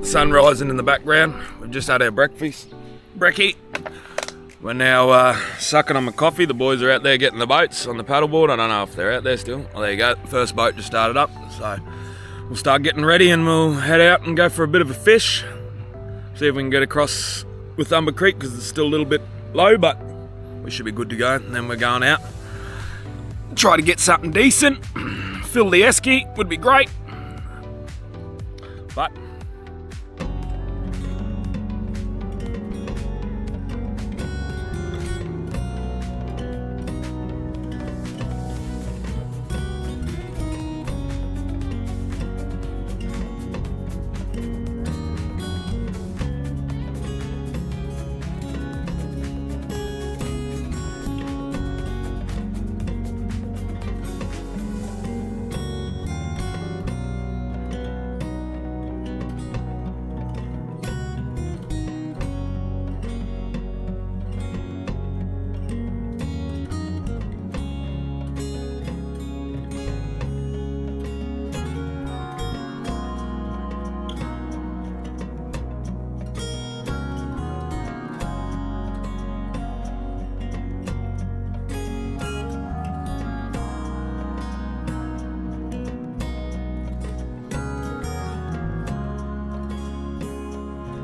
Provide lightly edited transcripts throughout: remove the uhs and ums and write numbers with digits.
sun rising in the background. We've just had our brekkie. We're now sucking on my coffee. The boys are out there getting the boats on the paddleboard. I don't know if they're out there still. Well, there you go. First boat just started up. So we'll start getting ready and we'll head out and go for a bit of a fish. See if we can get across with Umber Creek because it's still a little bit low, but we should be good to go. And then we're going out. Try to get something decent. Fill the esky would be great. But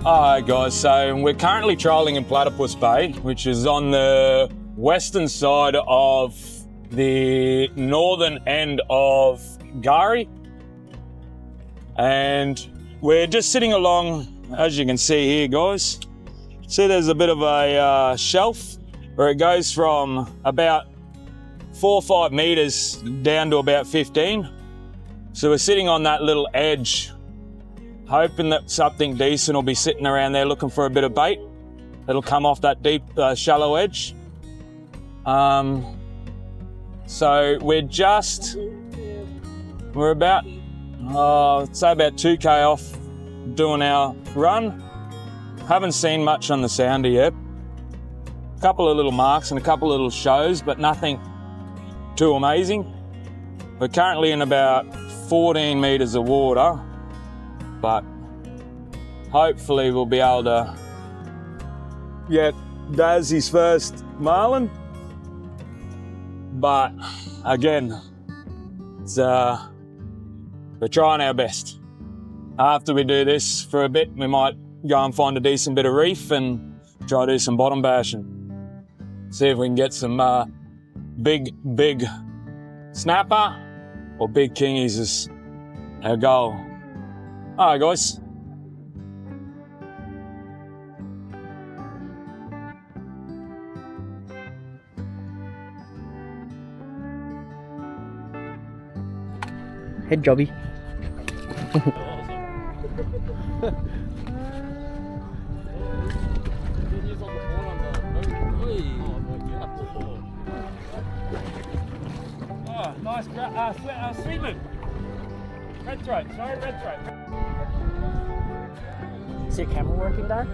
alright guys, so we're currently trialling in Platypus Bay, which is on the western side of the northern end of Gari. And we're just sitting along, as you can see here guys. See there's a bit of a shelf where it goes from about 4 or 5 meters down to about 15. So we're sitting on that little edge, hoping that something decent will be sitting around there looking for a bit of bait. It'll come off that deep, shallow edge. So we're about, say about 2K off doing our run. Haven't seen much on the sounder yet. A couple of little marks and a couple of little shows, but nothing too amazing. We're currently in about 14 meters of water, but hopefully we'll be able to get Dazzy's first marlin. But again, it's, we're trying our best. After we do this for a bit, we might go and find a decent bit of reef and try to do some bottom bashing. See if we can get some big snapper or big kingies is our goal. Alright guys. Head jobby. Oh, nice sweetman. Red throat, sorry, red throat. Is your camera working there?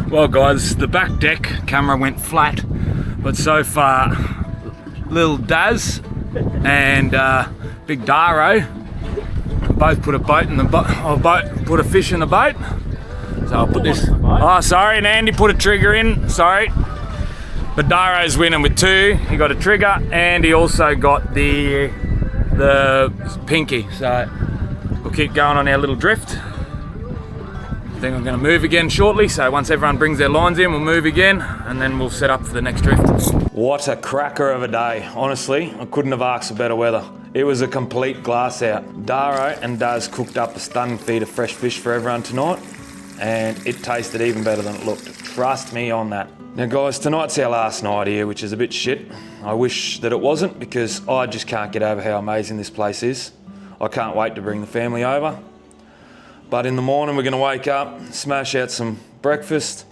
Well guys, the back deck camera went flat, but so far little Daz and Big Daro both put a put a fish in the boat. So I'll put this. Oh, sorry, and Andy put a trigger in. Sorry, but Daro's winning with 2. He got a trigger, and he also got the pinky. So we'll keep going on our little drift. I think I'm going to move again shortly, so once everyone brings their lines in, we'll move again, and then we'll set up for the next drift. What a cracker of a day. Honestly, I couldn't have asked for better weather. It was a complete glass out. Daro and Daz cooked up a stunning feed of fresh fish for everyone tonight, and it tasted even better than it looked. Trust me on that. Now guys, tonight's our last night here, which is a bit shit. I wish that it wasn't, because I just can't get over how amazing this place is. I can't wait to bring the family over. But in the morning, we're going to wake up, smash out some breakfast,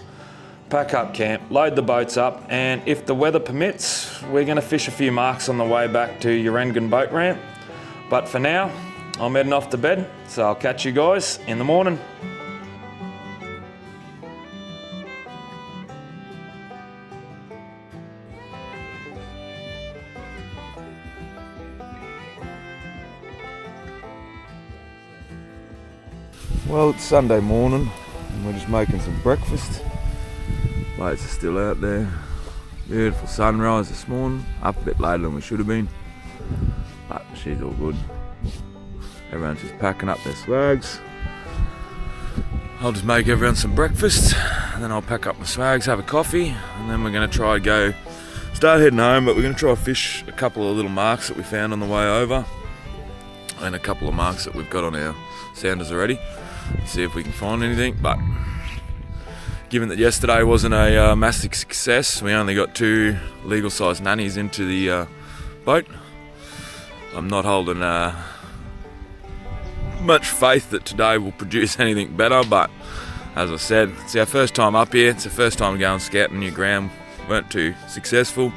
pack up camp, load the boats up, and if the weather permits, we're going to fish a few marks on the way back to Urangan boat ramp. But for now, I'm heading off to bed, so I'll catch you guys in the morning. Well, it's Sunday morning and we're just making some breakfast. Mates are still out there. Beautiful sunrise this morning. Up a bit later than we should have been, but she's all good. Everyone's just packing up their swags. I'll just make everyone some breakfast and then I'll pack up my swags, have a coffee, and then we're going to try to start heading home, but we're going to try to fish a couple of little marks that we found on the way over and a couple of marks that we've got on our sounders already. See if we can find anything, but given that yesterday wasn't a massive success, we only got 2 legal sized nannies into the boat. I'm not holding much faith that today will produce anything better, but as I said, it's our first time up here. It's the first time going scouting new ground. Weren't too successful,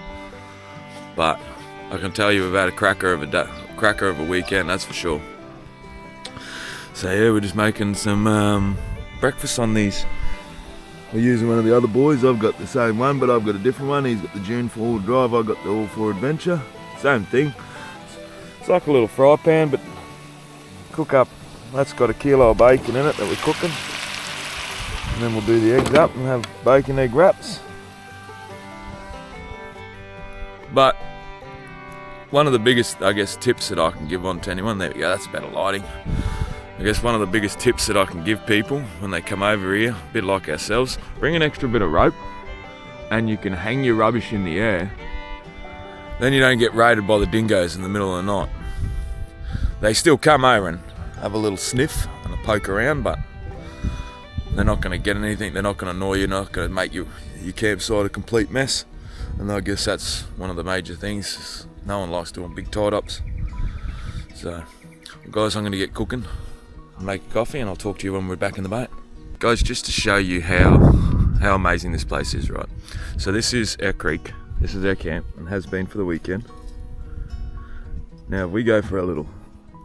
but I can tell you we've had a cracker of a weekend, that's for sure. So yeah, we're just making some breakfast on these. We're using one of the other boys. I've got the same one, but I've got a different one. He's got the June 4-wheel drive. I've got the All-4 Adventure. Same thing. It's like a little fry pan, but cook up. That's got 1 kilo of bacon in it that we're cooking. And then we'll do the eggs up and have bacon egg wraps. But one of the biggest, I guess, tips that I can give on to anyone, there we go, that's better lighting. I guess one of the biggest tips that I can give people when they come over here, a bit like ourselves, bring an extra bit of rope and you can hang your rubbish in the air. Then you don't get raided by the dingoes in the middle of the night. They still come over and have a little sniff and a poke around, but they're not going to get anything. They're not going to annoy you, not going to make your campsite a complete mess. And I guess that's one of the major things. No one likes doing big tie-ups. So, guys, I'm going to get cooking. Make a coffee and I'll talk to you when we're back in the boat. Guys, just to show you how amazing this place is, right? So this is our creek, this is our camp, and has been for the weekend. Now if we go for a little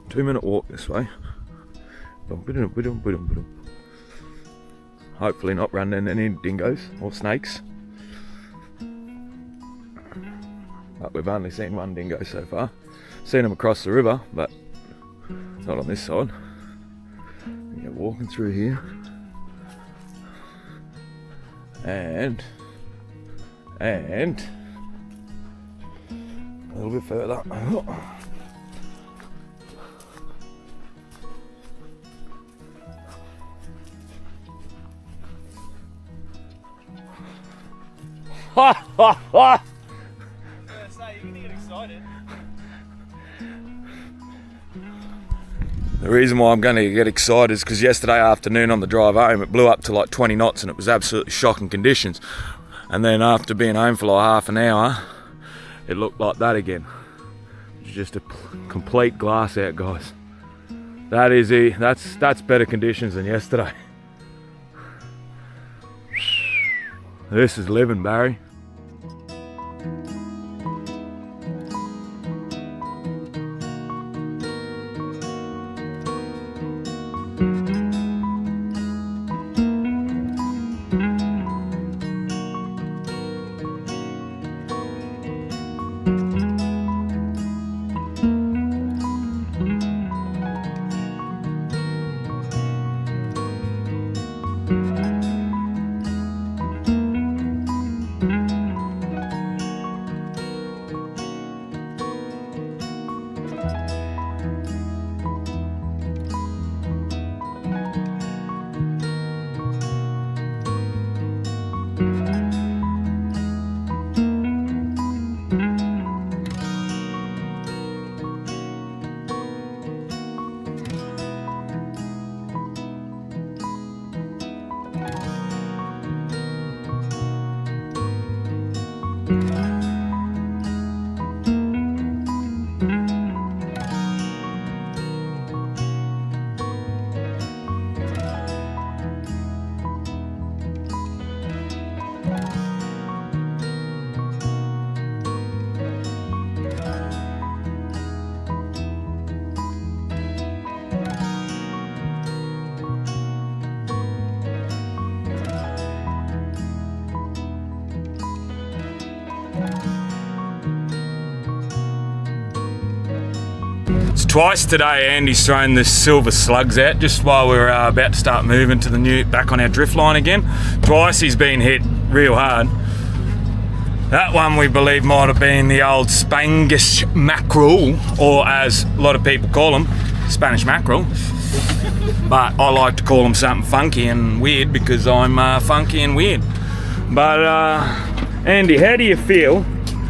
2-minute walk this way, hopefully not run into any dingoes or snakes, but we've only seen one dingo so far. Seen them across the river, but not on this side. Yeah, walking through here and a little bit further. Ha ha ha! You're gonna get excited. The reason why I'm going to get excited is because yesterday afternoon on the drive home it blew up to like 20 knots and it was absolutely shocking conditions. And then after being home for like half an hour, it looked like that again. It's just a complete glass out, guys. That's better conditions than yesterday. This is living, Barry. Twice today Andy's thrown the silver slugs out just while we're about to start moving to the new, back on our drift line again. Twice he's been hit real hard. That one we believe might have been the old Spanish mackerel, or as a lot of people call them, Spanish mackerel. But I like to call them something funky and weird because I'm funky and weird. But Andy, how do you feel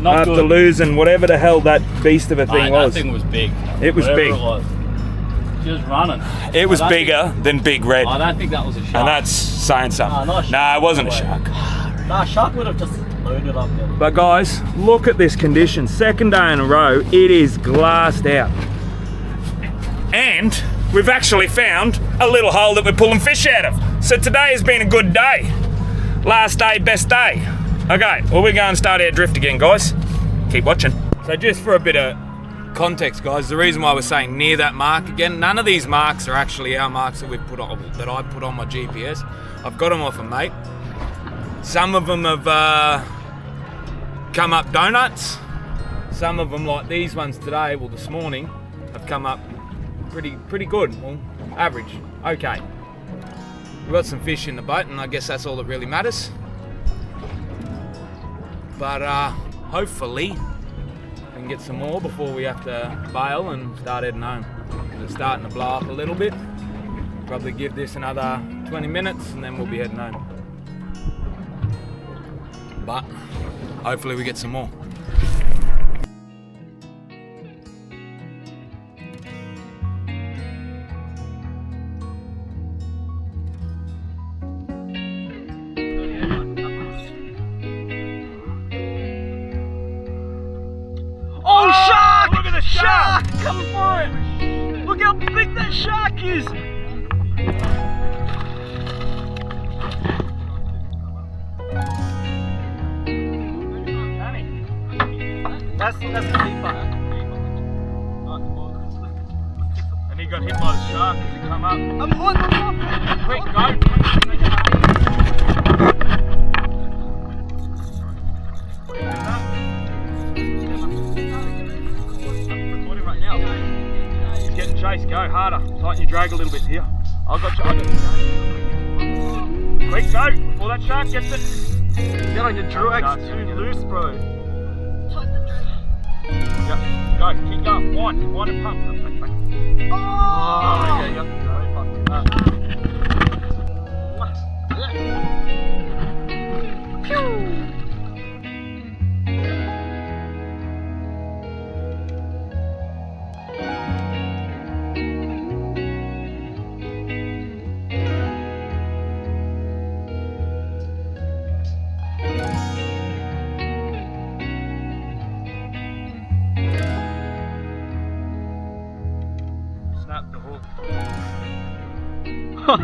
after losing whatever the hell that beast of a thing was? That thing was big. It was big. It was. She was running. It was bigger than Big Red. I don't think that was a shark. And that's saying something. No, not a shark. Nah, it wasn't a shark. Nah, shark would have just loaded up there. But guys, look at this condition. Second day in a row, it is glassed out. And we've actually found a little hole that we're pulling fish out of. So today has been a good day. Last day, best day. Okay, well we're going to start our drift again, guys. Keep watching. So just for a bit of context, guys, the reason why we're saying near that mark again, none of these marks are actually our marks that we've put on, that I put on my GPS. I've got them off a mate. Some of them have come up donuts. Some of them, like these ones today, well this morning, have come up pretty good. Well, average, okay. We've got some fish in the boat, and I guess that's all that really matters. But hopefully we can get some more before we have to bail and start heading home. It's starting to blow up a little bit. Probably give this another 20 minutes and then we'll be heading home. But hopefully we get some more. Oh, shark! Look at the shark! Coming for it! Look how big that shark is! That's the deeper. And he got hit by the shark as he come up. I'm on! Quick, go! Getting chased, go harder. Tighten your drag a little bit here. I got you. Quick, go before that shark gets it. Yeah, like your drag's too loose, bro. Yeah, go, keep going. Wind and pump. Oh, yeah. Snap the hook.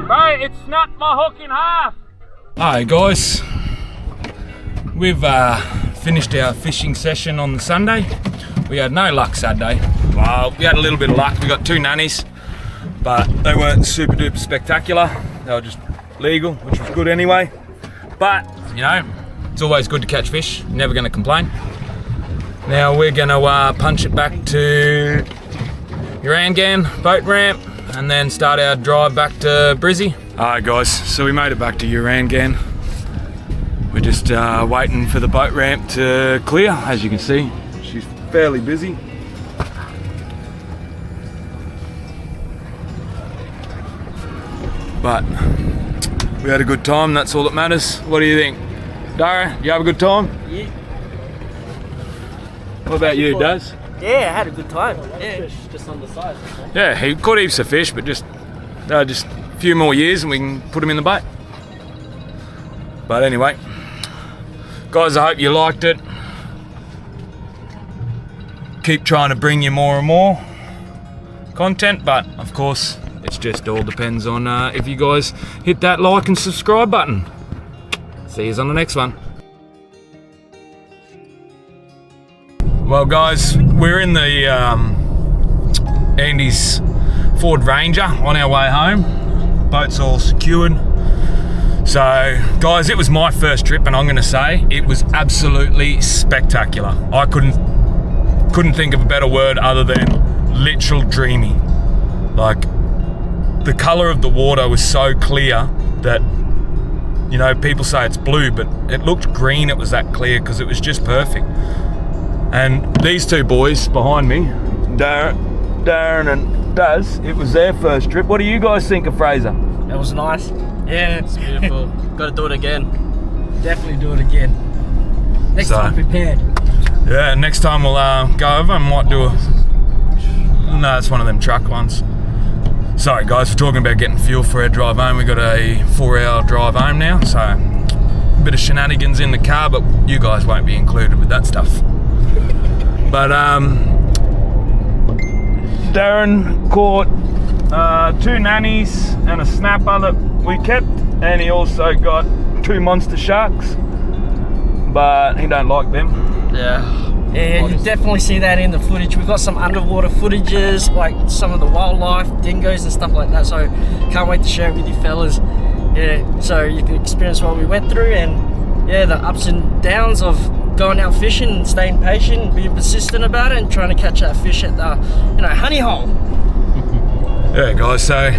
Bro, it snapped my hook in half. Alright guys, we've finished our fishing session on the Sunday. We had no luck Saturday. Well, we had a little bit of luck. We got 2 nannies, but they weren't super duper spectacular. They were just legal, which was good anyway. But, you know, it's always good to catch fish. You're never gonna complain. Now we're gonna punch it back to Urangan boat ramp and then start our drive back to Brizzy. Alright guys, so we made it back to Urangan. We're just waiting for the boat ramp to clear. As you can see, she's fairly busy. But we had a good time, that's all that matters. What do you think? Dara, you have a good time? Yeah. What about you, Daz? Yeah, I had a good time. Yeah. Fish just on the side. Yeah, he caught heaps of fish, but just a few more years and we can put them in the boat. But anyway, guys, I hope you liked it. Keep trying to bring you more and more content, but of course, it just all depends on if you guys hit that like and subscribe button. See you on the next one. Well guys, we're in the Andy's Ford Ranger on our way home. Boat's all secured. So guys, it was my first trip and I'm gonna say it was absolutely spectacular. I couldn't think of a better word other than literal dreamy. Like, the colour of the water was so clear that, you know, people say it's blue, but it looked green. It was that clear because it was just perfect. And these two boys behind me, Darren and Daz, it was their first trip. What do you guys think of Fraser? That was nice. Yeah, It's beautiful. Got to do it again. definitely do it again. Next time prepared. Yeah, next time we'll go over and might do a... No, it's one of them truck ones. Sorry guys, we're talking about getting fuel for our drive home. We got a 4-hour drive home now, so a bit of shenanigans in the car, but you guys won't be included with that stuff. But Darren caught 2 nannies and a snapper that we kept, and he also got 2 monster sharks, but he don't like them. Yeah, you definitely see that in the footage. We've got some underwater footages, like some of the wildlife, dingoes and stuff like that, so can't wait to share it with you fellas. Yeah, so you can experience what we went through, and yeah, the ups and downs of going out fishing and staying patient, being persistent about it, and trying to catch that fish at the, you know, honey hole. Yeah guys, so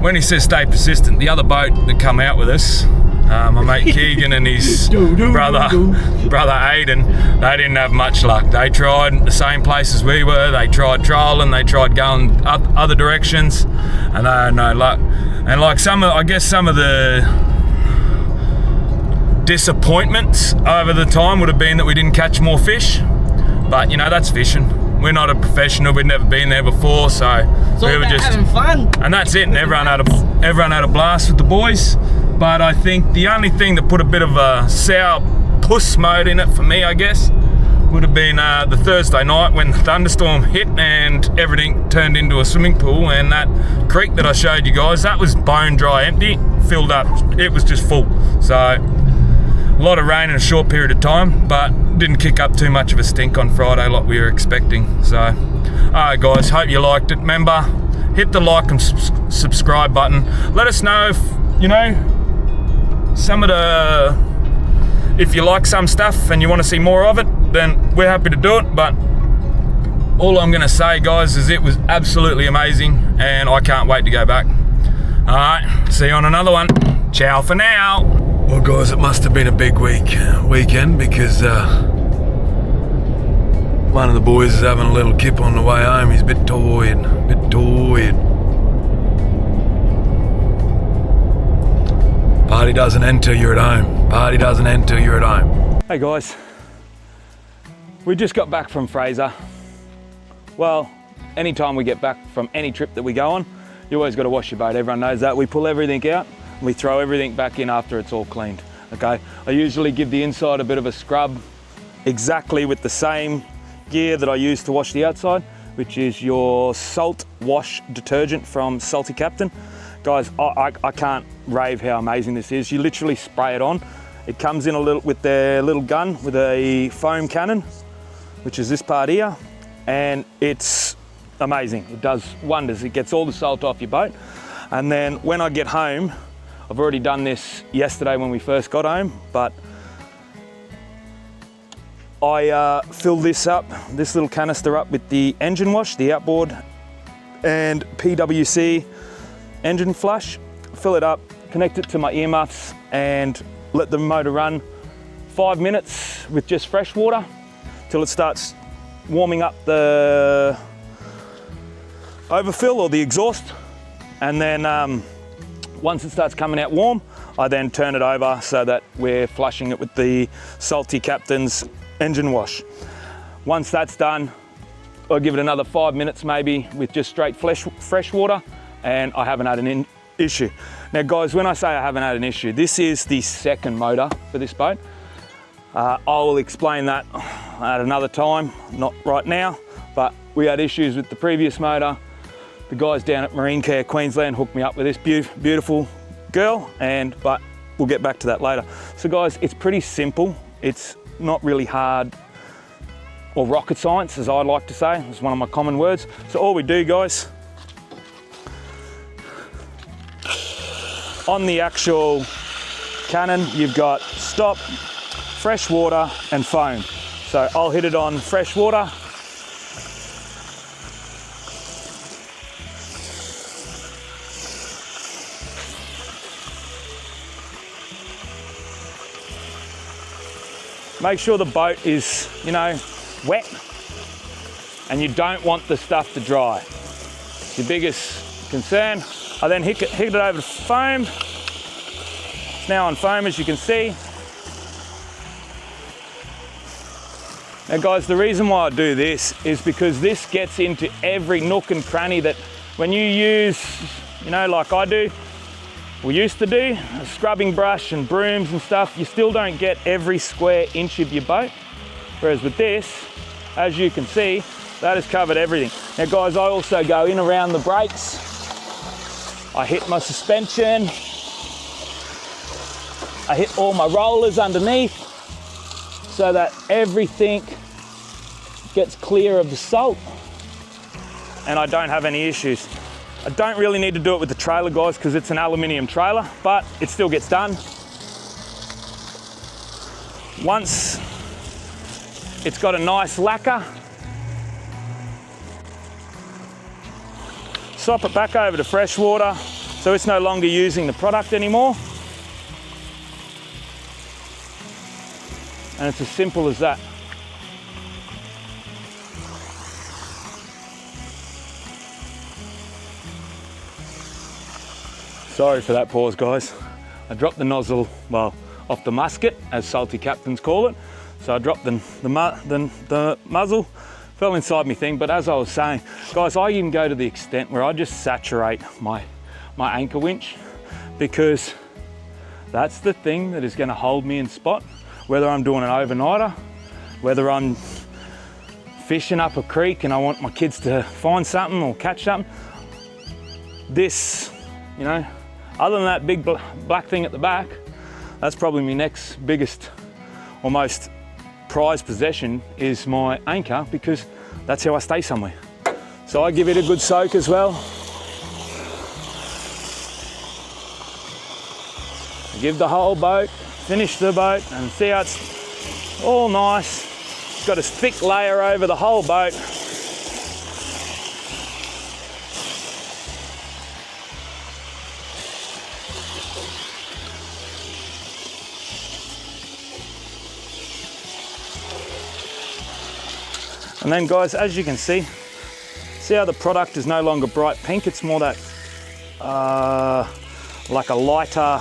when he says stay persistent, the other boat that come out with us, my mate Keegan and his brother Aiden, they didn't have much luck. They tried the same place as we were. They tried trolling, they tried going other directions, and they had no luck. And like I guess some of the disappointments over the time would have been that we didn't catch more fish. But you know, that's fishing. We're not a professional. We've never been there before, so we were just having fun. And that's it. And everyone had a blast with the boys. But I think the only thing that put a bit of a sour puss mode in it for me, I guess, would have been the Thursday night when the thunderstorm hit and everything turned into a swimming pool, and that creek that I showed you guys, that was bone dry empty, filled up. It was just full. So a lot of rain in a short period of time, but didn't kick up too much of a stink on Friday like we were expecting. So, alright guys, hope you liked it. Remember, hit the like and subscribe button. Let us know if, you know, if you like some stuff and you want to see more of it, then we're happy to do it. But all I'm going to say, guys, is it was absolutely amazing and I can't wait to go back. Alright, see you on another one. Ciao for now. Well guys, it must have been a big weekend because one of the boys is having a little kip on the way home. He's a bit tired. Party doesn't end till you're at home. Party doesn't end till you're at home. Hey guys, we just got back from Fraser. Well, anytime we get back from any trip that we go on, you always got to wash your boat. Everyone knows that. We pull everything out and we throw everything back in after it's all cleaned. Okay, I usually give the inside a bit of a scrub, exactly with the same gear that I use to wash the outside, which is your salt wash detergent from Salty Captain. Guys, I can't rave how amazing this is. You literally spray it on. It comes in a little with their little gun with a foam cannon, which is this part here, and it's amazing. It does wonders. It gets all the salt off your boat. And then when I get home, I've already done this yesterday when we first got home, but I fill this little canister up with the engine wash, the outboard and PWC engine flush, fill it up, connect it to my earmuffs and let the motor run 5 minutes with just fresh water till it starts warming up the overfill or the exhaust. And then once it starts coming out warm, I then turn it over so that we're flushing it with the Salty Captain's engine wash. Once that's done, I'll give it another 5 minutes maybe with just straight fresh water, and I haven't had an issue. Now guys, when I say I haven't had an issue, this is the second motor for this boat. I will explain that at another time, not right now, but we had issues with the previous motor. The guys down at Marine Care Queensland hooked me up with this beautiful girl, but we'll get back to that later. So guys, it's pretty simple. It's not really hard or rocket science, as I like to say. It's one of my common words. So all we do, guys, on the actual cannon, you've got stop, fresh water and foam. So I'll hit it on fresh water. make sure the boat is, you know, wet, and you don't want the stuff to dry. It's your biggest concern. I then hit it over to foam. It's now on foam, as you can see. Now guys, the reason why I do this is because this gets into every nook and cranny that when you use, you know, like I do, we used to do, a scrubbing brush and brooms and stuff, you still don't get every square inch of your boat. Whereas with this, as you can see, that has covered everything. Now guys, I also go in around the brakes. I hit my suspension. I hit all my rollers underneath so that everything gets clear of the salt and I don't have any issues. I don't really need to do it with the trailer, guys, because it's an aluminium trailer, but it still gets done. Once it's got a nice lacquer, swap it back over to fresh water so it's no longer using the product anymore. And it's as simple as that. Sorry for that pause, guys. I dropped the nozzle, well, off the musket, as salty captains call it. So I dropped the muzzle, fell inside my thing. But as I was saying, guys, I even go to the extent where I just saturate my anchor winch, because that's the thing that is going to hold me in spot, whether I'm doing an overnighter, whether I'm fishing up a creek and I want my kids to find something or catch something. This, you know, other than that big black thing at the back, that's probably my next biggest or most prized possession, is my anchor, because that's how I stay somewhere. So I give it a good soak as well. I give the whole boat, finish the boat, and see how it's all nice. It's got a thick layer over the whole boat. And then guys, as you can see how the product is no longer bright pink, it's more that like a lighter,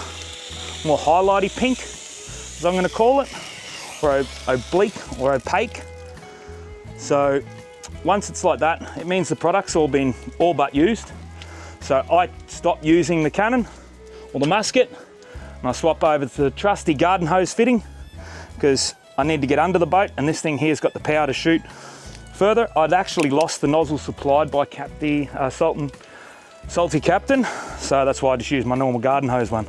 more highlighty pink, as I'm gonna call it, or oblique or opaque. So once it's like that, it means the product's all been all but used. So I stop using the cannon or the musket, and I swap over to the trusty garden hose fitting, because I need to get under the boat, and this thing here's got the power to shoot further. I'd actually lost the nozzle supplied by Salty Captain, so that's why I just use my normal garden hose one.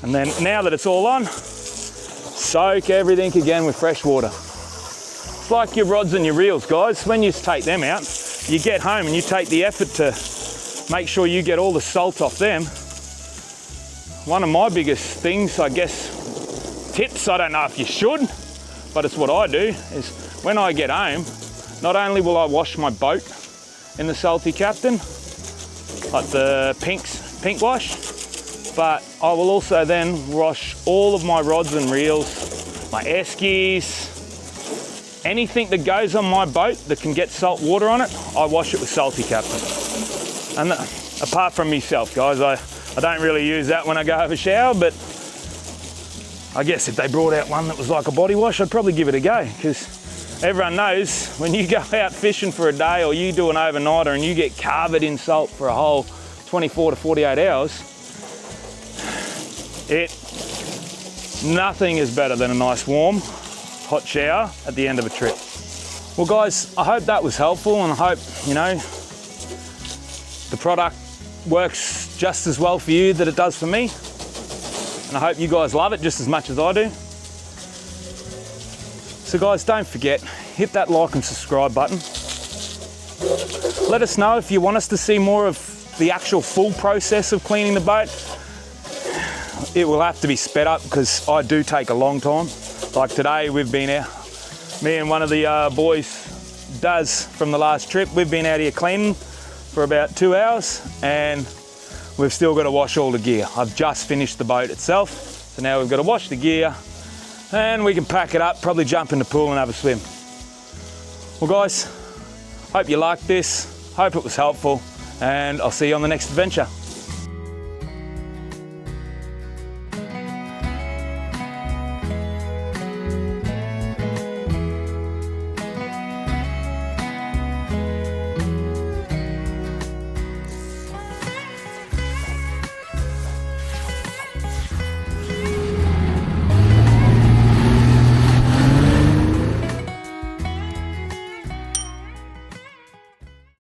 And then now that it's all on, soak everything again with fresh water. It's like your rods and your reels, guys. When you take them out, you get home and you take the effort to make sure you get all the salt off them. One of my biggest things, I guess, tips, I don't know if you should, but it's what I do, is when I get home, not only will I wash my boat in the Salty Captain, like the pink wash, but I will also then wash all of my rods and reels, my eskies, anything that goes on my boat that can get salt water on it, I wash it with Salty Captain. And apart from myself, guys, I don't really use that when I go have a shower, but I guess if they brought out one that was like a body wash, I'd probably give it a go, because everyone knows when you go out fishing for a day or you do an overnighter and you get covered in salt for a whole 24 to 48 hours, nothing is better than a nice warm, hot shower at the end of a trip. Well guys, I hope that was helpful, and I hope, you know, the product works just as well for you that it does for me. And I hope you guys love it just as much as I do. So guys, don't forget, hit that like and subscribe button. Let us know if you want us to see more of the actual full process of cleaning the boat. It will have to be sped up, because I do take a long time. Like today, we've been out, me and one of the boys, Daz, from the last trip, we've been out here cleaning for about 2 hours, and we've still got to wash all the gear. I've just finished the boat itself, so now we've got to wash the gear, and we can pack it up, probably jump in the pool and have a swim. Well guys, hope you liked this, hope it was helpful, and I'll see you on the next adventure.